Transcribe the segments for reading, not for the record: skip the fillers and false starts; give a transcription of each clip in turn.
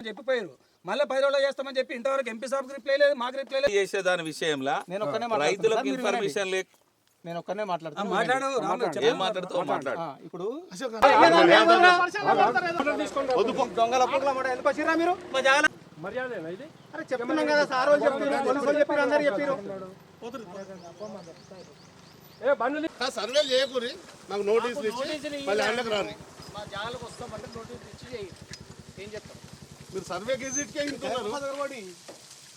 చెప్పిపోయారు మళ్ళీ 10 రోజులు చేస్తామని చెప్పి ఇంతవరకు ఎంపీ సాబ్ రిప్లై లేదు, మాకు రిప్లై లేదు. చేసే దాని విషయంలో రైతులకు ఇన్ఫర్మేషన్ లేక నేను ఒక్కనే మాట్లాడుతాను. ఏం మాట్లాడుతావు మాట్లాడు. ఇప్పుడు దొంగల పుట్ల మాట ఎందుకు వచ్చిరా మీరు? అరే చెప్తున్నాం కదా, సార్ వాళ్ళు చెప్పారు, పోలీసులు చెప్పారు, అందరు చెప్పారు. సర్వేలు చేయకూరి నాకు నోటీసులు ఇచ్చి మళ్ళీ హ్యాండ్లకు రాని. మా జాలకు వస్తామంటే నోటీస్ ఇచ్చి చేయి. ఏం చెప్తాం? మీరు సర్వే గెజిట్కే ఇంటున్నారు.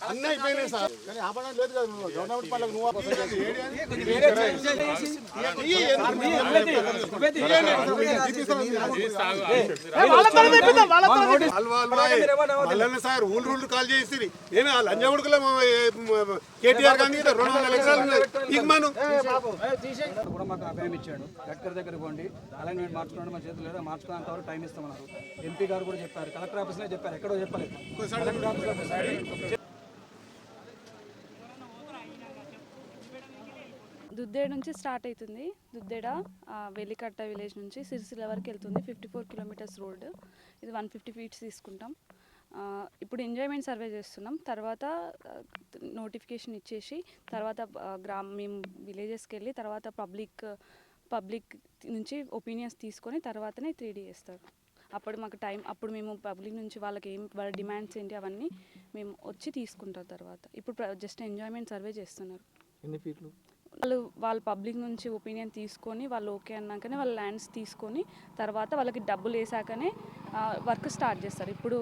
అన్నీ అయిపోయినాయి సార్, కానీ ఆపడం లేదు కదా. గవర్నమెంట్ పనులకు నువ్వు సార్ ఊళ్ళు కాల్ చేసి నేను లంజముడుకుల కేటీఆర్ కానీ 200 ఎకరాలు కూడా మాకు అభయం ఇచ్చాడు. కలెక్టర్ దగ్గర పోండి, అలైన్మెంట్ మార్చుకోండి, మా చేతులు లేదా మార్చుకున్నంత వరకు టైం ఇస్తామన్నారు. ఎంపీ గారు కూడా చెప్పారు, కలెక్టర్ ఆఫీస్లో చెప్పారు, ఎక్కడో చెప్పలేదు. కలెక్టర్ ఆఫీస్లో దుద్దేడ నుంచి స్టార్ట్ అవుతుంది. దుద్దేడ వెలికట్ట విలేజ్ నుంచి సిరిసిల్ల వరకు వెళ్తుంది. 54 కిలోమీటర్స్ రోడ్. ఇది 150 ఫీట్స్ తీసుకుంటాం. ఇప్పుడు ఎంజాయ్మెంట్ సర్వే చేస్తున్నాం. తర్వాత నోటిఫికేషన్ ఇచ్చేసి తర్వాత మేము విలేజెస్కి వెళ్ళి తర్వాత పబ్లిక్ నుంచి ఒపీనియన్స్ తీసుకొని తర్వాతనే 3D వేస్తారు. అప్పుడు మాకు టైం, అప్పుడు మేము పబ్లిక్ నుంచి వాళ్ళకి వాళ్ళ డిమాండ్స్ ఏంటి అవన్నీ మేము వచ్చి తీసుకుంటాం. తర్వాత ఇప్పుడు జస్ట్ ఎంజాయ్మెంట్ సర్వే చేస్తున్నారు. ఎన్ని ఫీట్లు? వాళ్ళు పబ్లిక్ నుంచి ఒపీనియన్ తీసుకొని వాళ్ళు ఓకే అన్నాకనే వాళ్ళ ల్యాండ్స్ తీసుకొని తర్వాత వాళ్ళకి డబ్బులు వేసాకనే వర్క్ స్టార్ట్ చేస్తారు. ఇప్పుడు